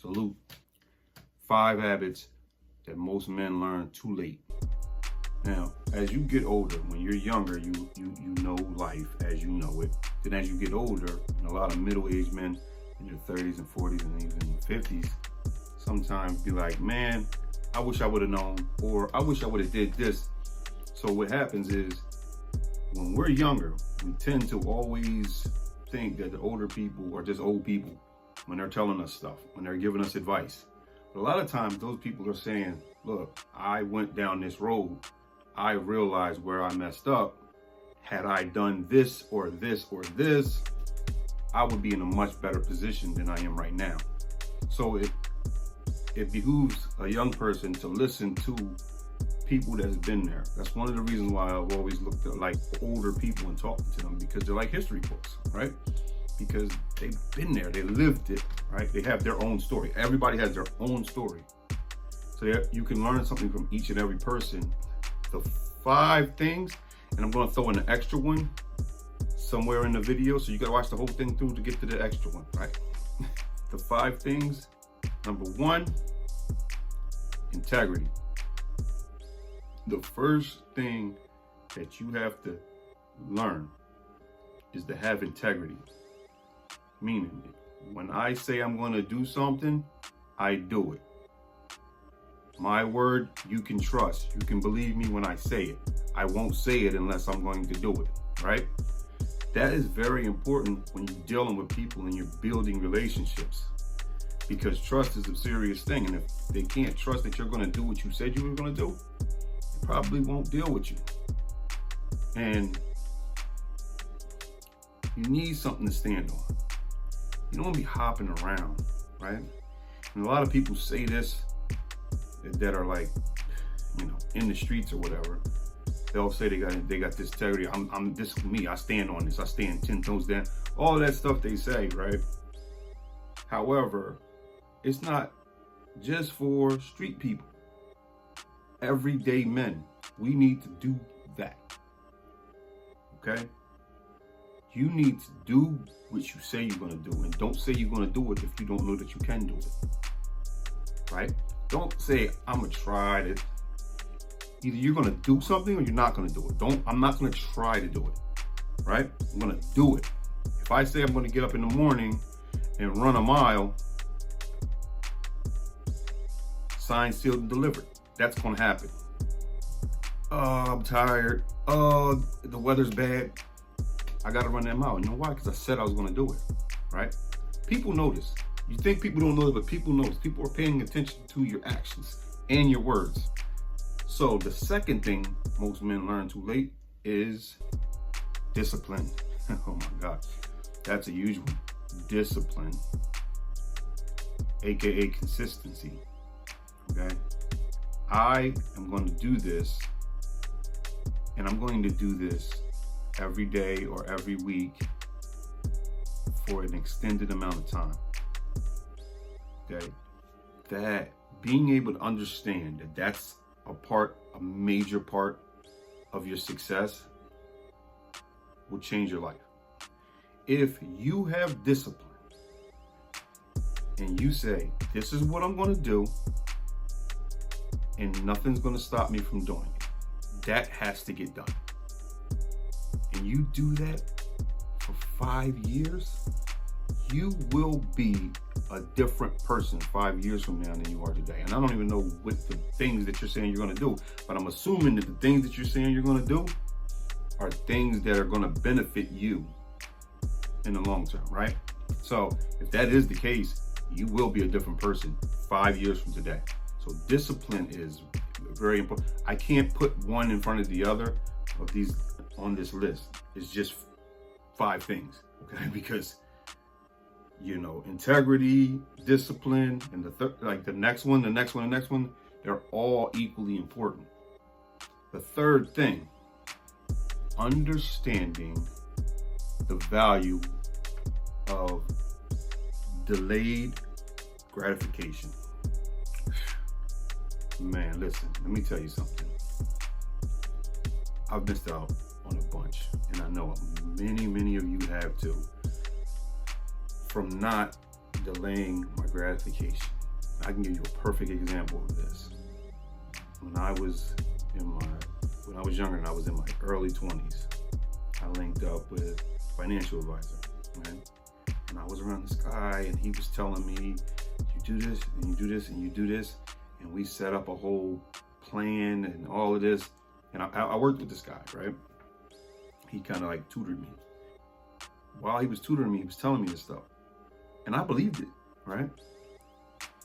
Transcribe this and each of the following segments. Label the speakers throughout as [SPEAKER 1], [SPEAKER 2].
[SPEAKER 1] Salute. 5 habits that most men learn too late. Now, as you get older, when you're younger, you know life as you know it. Then as you get older, and a lot of middle-aged men in their 30s and 40s and even 50s sometimes be like, man, I wish I would have known, or I wish I would have did this. So what happens is, when we're younger, we tend to always think that the older people are just old people when they're telling us stuff, when they're giving us advice. But a lot of times those people are saying, look, I went down this road. I realized where I messed up. Had I done this or this or this, I would be in a much better position than I am right now. So it behooves a young person to listen to people that's been there. That's one of the reasons why I've always looked at like older people and talking to them, because they're like history books, right? Because they've been there, they lived it, right? They have their own story. Everybody has their own story. So you can learn something from each and every person. The 5 things, and I'm gonna throw in an extra one somewhere in the video, so you gotta watch the whole thing through to get to the extra one, right? The 5 things. Number 1, integrity. The first thing that you have to learn is to have integrity. Meaning, when I say I'm going to do something, I do it. My word, you can trust. You can believe me when I say it. I won't say it unless I'm going to do it, right? That is very important when you're dealing with people and you're building relationships, because trust is a serious thing. And if they can't trust that you're going to do what you said you were going to do, they probably won't deal with you. And you need something to stand on. You don't want to be hopping around, right? And a lot of people say this that are like, you know, in the streets or whatever. They'll say they got this integrity. I'm this is me. I stand on this. I stand 10 toes down. All that stuff they say, right? However, it's not just for street people. Everyday men, we need to do that. Okay? You need to do what you say you're going to do, and don't say you're going to do it if you don't know that you can do it. Right? Don't say, I'm going to try it. Either you're going to do something or you're not going to do it. I'm not going to try to do it. Right? I'm going to do it. If I say I'm going to get up in the morning and run a mile, signed, sealed, and delivered. That's going to happen. Oh, I'm tired. Oh, the weather's bad. I got to run that mile. You know why? Because I said I was going to do it, right? People notice. You think people don't notice, but people notice. People are paying attention to your actions and your words. So the second thing most men learn too late is discipline. Oh my God. That's a huge one. Discipline, AKA consistency. Okay? I am going to do this, and I'm going to do this every day or every week for an extended amount of time. Okay? That being able to understand that that's a major part of your success will change your life. If you have discipline and you say, this is what I'm going to do, and nothing's going to stop me from doing it, that has to get done. And you do that for 5 years, you will be a different person 5 years from now than you are today. And I don't even know what the things that you're saying you're going to do, but I'm assuming that the things that you're saying you're going to do are things that are going to benefit you in the long term, right? So if that is the case, you will be a different person 5 years from today. So discipline is very important. I can't put one in front of the other of these on this list. It's just 5 things, okay? Because, you know, integrity, discipline, and the next one, they're all equally important. The third thing, understanding the value of delayed gratification. Man, listen, let me tell you something. I've missed out on a bunch, and I know many of you have too, from not delaying my gratification. I can give you a perfect example of this. When I was younger and I was in my early 20s, I linked up with a financial advisor, right? And I was around this guy and he was telling me, you do this and you do this and you do this. And we set up a whole plan and all of this. And I worked with this guy, right? He kind of like tutored me. While he was tutoring me, he was telling me this stuff. And I believed it, right?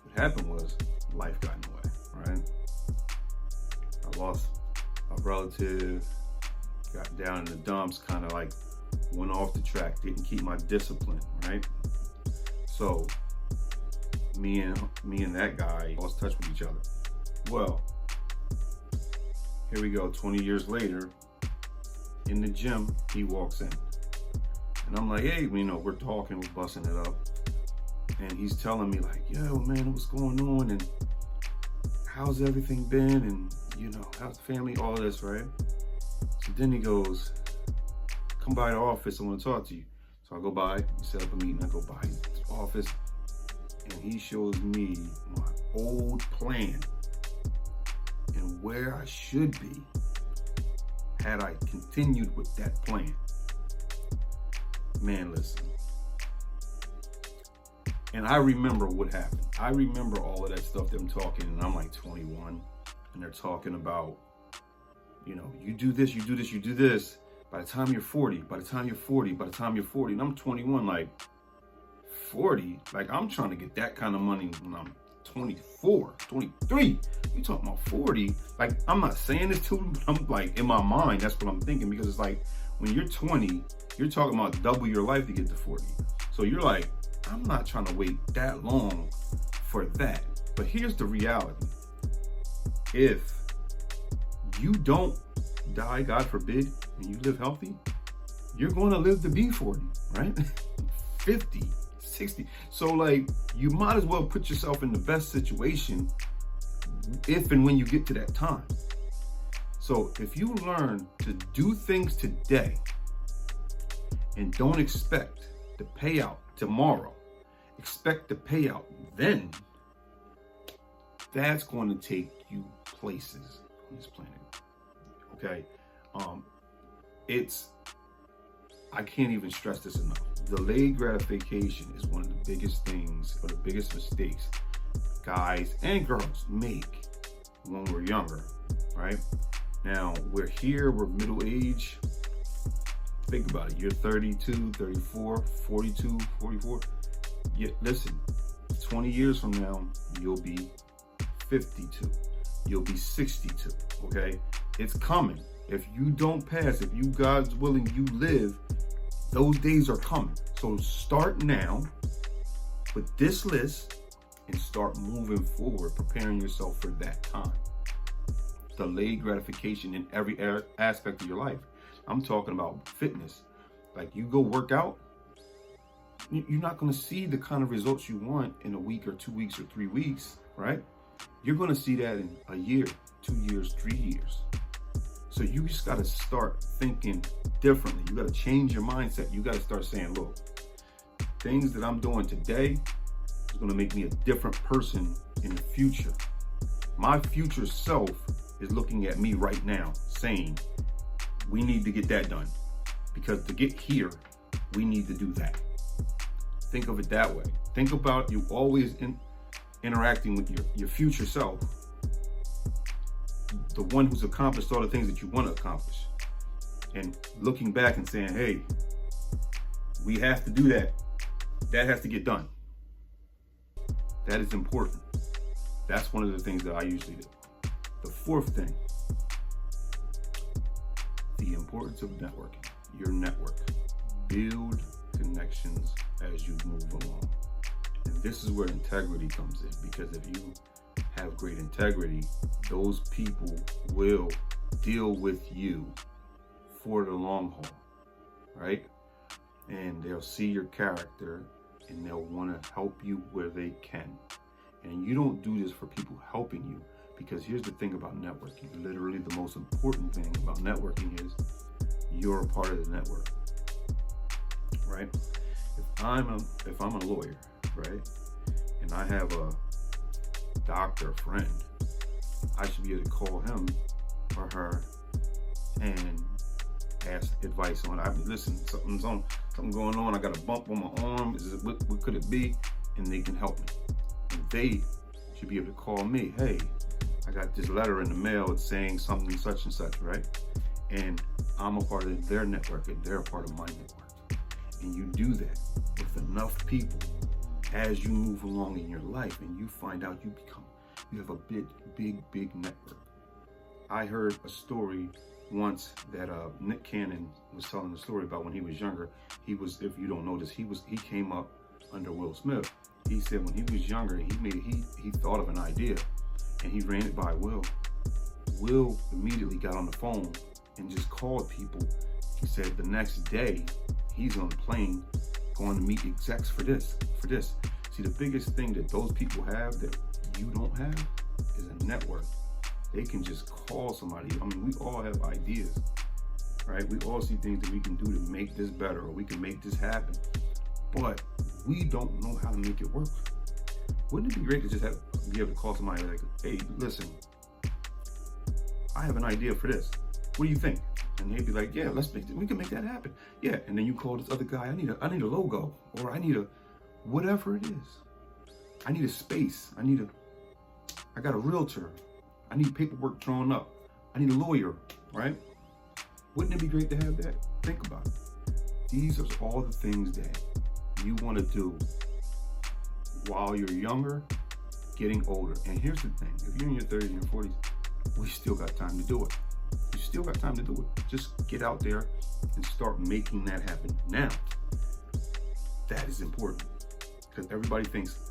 [SPEAKER 1] What happened was life got in the way, right? I lost a relative, got down in the dumps, kind of like went off the track, didn't keep my discipline, right? So me and that guy lost touch with each other. Well, here we go, 20 years later, in the gym, he walks in. And I'm like, hey, we're talking, we're busting it up. And he's telling me like, yo, man, what's going on? And how's everything been? And, how's the family, all this, right? So then he goes, come by the office, I want to talk to you. So I go by, we set up a meeting, I go by his office, and he shows me my old plan and where I should be had I continued with that plan. Man, listen. And I remember what happened. I remember all of that stuff, them talking, and I'm like 21, and they're talking about, you do this, you do this, you do this. By the time you're 40, by the time you're 40, by the time you're 40, and I'm 21, like 40, like I'm trying to get that kind of money when I'm 24, 23. You talking about 40? Like, I'm not saying this to them, but I'm like, in my mind, that's what I'm thinking, because it's like, when you're 20, you're talking about double your life to get to 40. So you're like, I'm not trying to wait that long for that. But here's the reality. If you don't die, God forbid, and you live healthy, you're going to live to be 40, right? 50, 60. So like, you might as well put yourself in the best situation if and when you get to that time. So if you learn to do things today and don't expect the payout tomorrow, expect the payout then, that's going to take you places on this planet. Okay? I can't even stress this enough. Delayed gratification is one of the biggest things, or the biggest mistakes guys and girls make when we're younger, right? Now, we're middle age. Think about it. You're 32, 34, 42, 44. Yeah, listen, 20 years from now, you'll be 52. You'll be 62, okay? It's coming. If you don't pass, if you, God's willing, you live, those days are coming. So start now with this list and start moving forward, preparing yourself for that time. Delayed gratification in every aspect of your life. I'm talking about fitness. Like, you go work out, you're not going to see the kind of results you want in a week or 2 weeks or 3 weeks, right? You're going to see that in a year, 2 years, 3 years. So you just got to start thinking differently. You got to change your mindset. You got to start saying, look, things that I'm doing today is going to make me a different person in the future. My future self is looking at me right now saying, we need to get that done, because to get here, we need to do that. Think of it that way. Think about you always interacting with your future self, the one who's accomplished all the things that you want to accomplish, and looking back and saying, hey, we have to do that. That has to get done. That is important. That's one of the things that I usually do. The fourth thing, the importance of networking. Your network. Build connections as you move along. And this is where integrity comes in, because if you have great integrity, those people will deal with you for the long haul, right? And they'll see your character and they'll want to help you where they can. And you don't do this for people helping you, because here's the thing about networking. Literally the most important thing about networking is you're a part of the network, right? if I'm a lawyer, right, and I have a doctor friend, I should be able to call him or her and ask advice on. Listen, something going on. I got a bump on my arm. What could it be? And they can help me. And they should be able to call me. Hey, I got this letter in the mail. It's saying something such and such, right? And I'm a part of their network, and they're a part of my network. And you do that with enough people as you move along in your life, and you find out you have a big network. I heard a story once that Nick Cannon was telling a story about when he was younger. If you don't know this, he came up under Will Smith. He said when he was younger, he thought of an idea, and he ran it by Will. Will immediately got on the phone and just called people. He said the next day he's on the plane going to meet execs for this. See, the biggest thing that those people have that you don't have is a network. They can just call somebody. I mean, we all have ideas, right? We all see things that we can do to make this better, or we can make this happen, but we don't know how to make it work. Wouldn't it be great to just be able to call somebody like, hey, listen, I have an idea for this. What do you think? And they'd be like, yeah, we can make that happen. Yeah, and then you call this other guy, I need a logo, or I need whatever it is. I need a space. I got a realtor. I need paperwork drawn up. I need a lawyer, right? Wouldn't it be great to have that? Think about it. These are all the things that you want to do while you're younger, getting older. And here's the thing, if you're in your 30s and 40s, we still got time to do it. You still got time to do it. Just get out there and start making that happen now. That is important, because everybody thinks,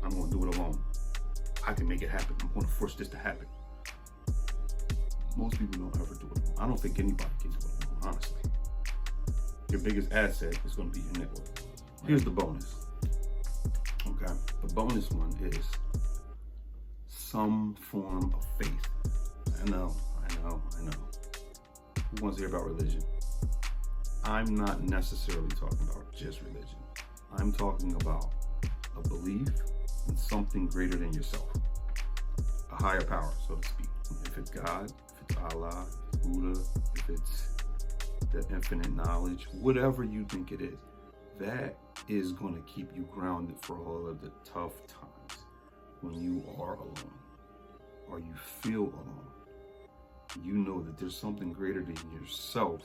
[SPEAKER 1] I'm going to do it alone. I can make it happen. I'm going to force this to happen. Most people don't ever do it alone. I don't think anybody can do it alone, honestly. Your biggest asset is going to be your network. Here's the bonus. Okay, the bonus one is some form of faith. I know. Who wants to hear about religion? I'm not necessarily talking about just religion. I'm talking about a belief in something greater than yourself. A higher power, so to speak. If it's God, if it's Allah, if it's Buddha, if it's the infinite knowledge, whatever you think it is, that is going to keep you grounded for all of the tough times when you are alone or you feel alone. You know that there's something greater than yourself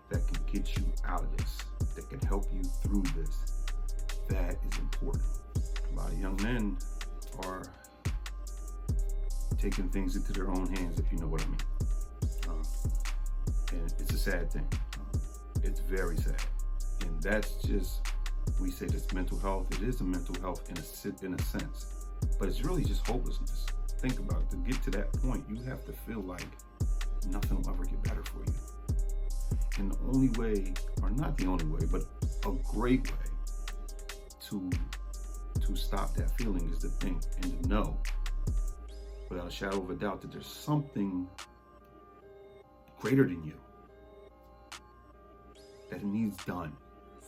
[SPEAKER 1] that can get you out of this, that can help you through this. That is important. A lot of young men are taking things into their own hands, if you know what I mean. And it's a sad thing. It's very sad. And that's just, we say this mental health. It is a mental health in a sense, but it's really just hopelessness. Think about it. To get to that point, you have to feel like nothing will ever get better for you. And the only way, or not the only way, but a great way to stop that feeling is to think and to know without a shadow of a doubt that there's something greater than you that needs done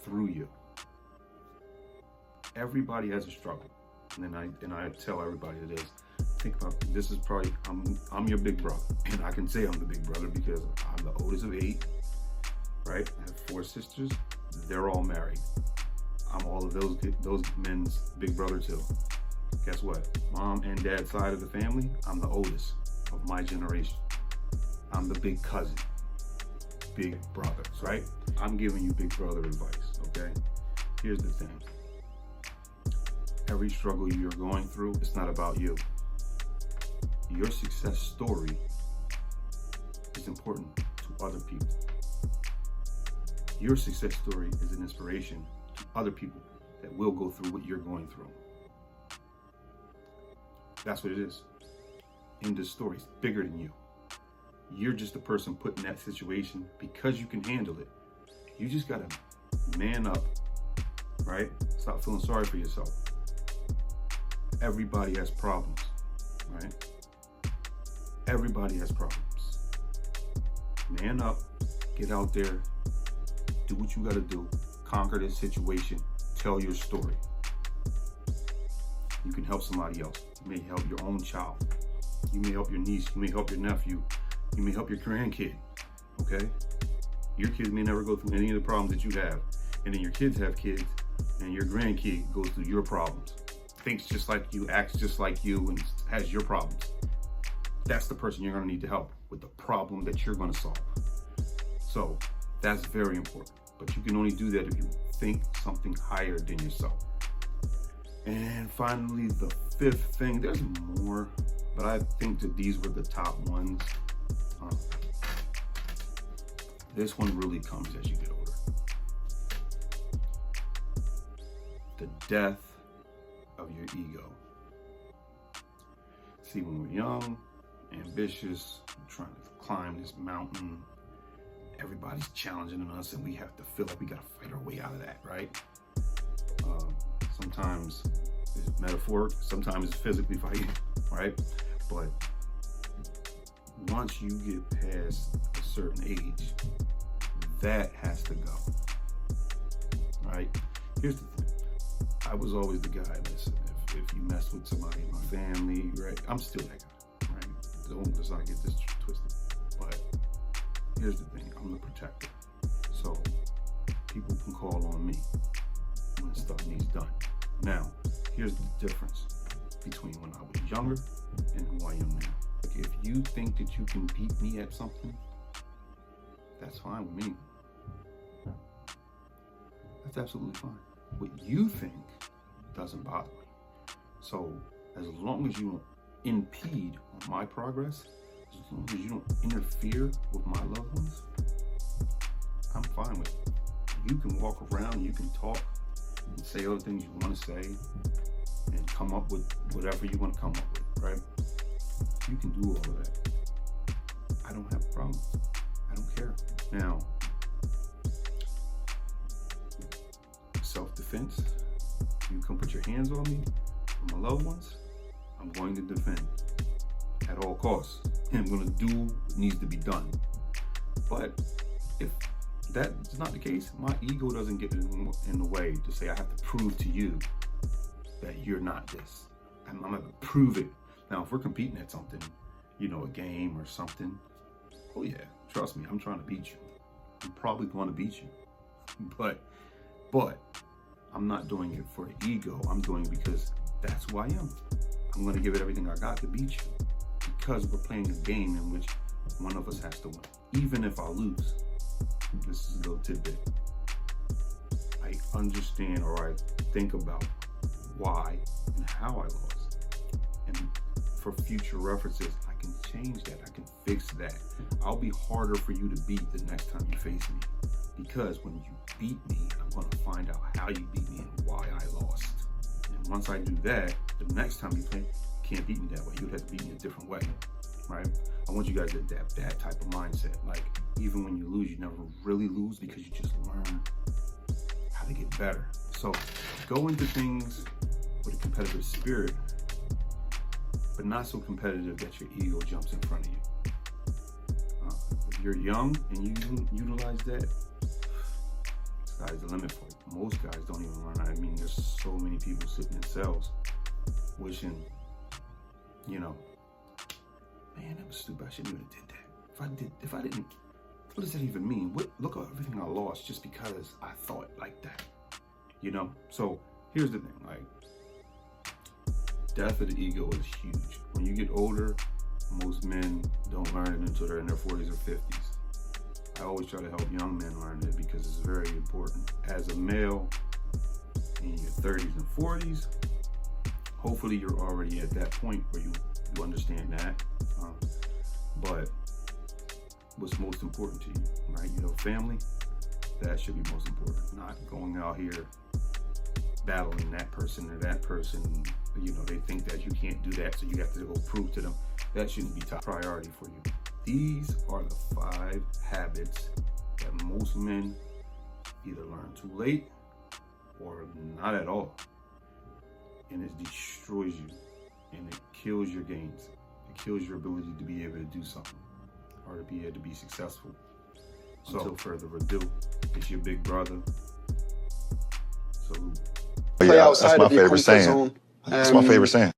[SPEAKER 1] through you. Everybody has a struggle, and I tell everybody it is. Think about this is probably I'm your big brother, and I can say I'm the big brother because I'm the oldest of 8, right? I have 4 sisters. They're all married. I'm all of those men's big brother too. Guess what? Mom and dad's side of the family, I'm the oldest of my generation. I'm the big cousin, big brothers, right? I'm giving you big brother advice, okay? Here's the thing. Every struggle you're going through, it's not about you. Your success story is important to other people. Your success story is an inspiration to other people that will go through what you're going through. That's what it is. In this story, it's bigger than you. You're just the person put in that situation because you can handle it. You just gotta man up, right? Stop feeling sorry for yourself. Everybody has problems, right? Everybody has problems. Man up, get out there, do what you gotta do, conquer this situation, tell your story. You can help somebody else. You may help your own child. You may help your niece. You may help your nephew. You may help your grandkid, okay? Your kids may never go through any of the problems that you have. And then your kids have kids, and your grandkid goes through your problems. Thinks just like you, acts just like you, and has your problems. That's the person you're gonna need to help with the problem that you're gonna solve. So that's very important. But you can only do that if you think something higher than yourself. And finally, the fifth thing, there's more, but I think that these were the top ones. This one really comes as you get older. The death of your ego. See, when we're young, ambitious, trying to climb this mountain, everybody's challenging us, and we have to feel like we gotta fight our way out of that, right? Sometimes it's metaphoric, sometimes it's physically fighting, right? But once you get past a certain age, that has to go, right? Here's the thing. I was always the guy, listen, if you mess with somebody in my family, right? I'm still that guy, right? Let's not get this twisted. But here's the thing, I'm the protector. So people can call on me when stuff needs done. Now, here's the difference between when I was younger and who I am now. Like, if you think that you can beat me at something, that's fine with me. That's absolutely fine. What you think doesn't bother me. So as long as you don't impede on my progress, as long as you don't interfere with my loved ones, I'm fine with it. You can walk around, you can talk and say other things you want to say and come up with whatever you want to come up with, right? You can do all of that. I don't have a problem. I don't care. Now, self-defense. You come put your hands on me, on my loved ones, I'm going to defend at all costs. And I'm going to do what needs to be done. But if that's not the case, my ego doesn't get in the way to say I have to prove to you that you're not this. I'm going to prove it. Now, if we're competing at something, a game or something, oh yeah, trust me, I'm trying to beat you. I'm probably going to beat you. But I'm not doing it for the ego. I'm doing it because that's who I am. I'm going to give it everything I got to beat you because we're playing a game in which one of us has to win. Even if I lose, this is a little tidbit. I understand, or I think about why and how I lost. And for future references, I can change that. I can fix that. I'll be harder for you to beat the next time you face me. Because when you beat me, I'm going to find out how you beat me and why I lost. And once I do that, the next time you play, you can't beat me that way. You'd have to beat me a different way, right? I want you guys to adapt that type of mindset. Like, even when you lose, you never really lose because you just learn how to get better. So go into things with a competitive spirit, but not so competitive that your ego jumps in front of you. If you're young and you utilize that, sky's the limit for you. Most guys don't even learn. I mean, there's so many people sitting in cells wishing, man, that was stupid. I shouldn't even have did that. If I didn't, what does that even mean? Look at everything I lost just because I thought like that, So here's the thing, like, death of the ego is huge. When you get older, most men don't learn it until they're in their 40s or 50s. I always try to help young men learn it because it's very important. As a male in your 30s and 40s, hopefully you're already at that point where you understand that. But what's most important to you, right? Family, that should be most important. Not going out here battling that person or that person. They think that you can't do that, so you have to go prove to them. That shouldn't be top priority for you. These are the 5 habits that most men either learn too late or not at all. And it destroys you and it kills your gains. It kills your ability to be able to do something or to be able to be successful. So, until further ado, it's your big brother, Salute.
[SPEAKER 2] Play outside of your comfort zone.
[SPEAKER 3] That's my favorite saying.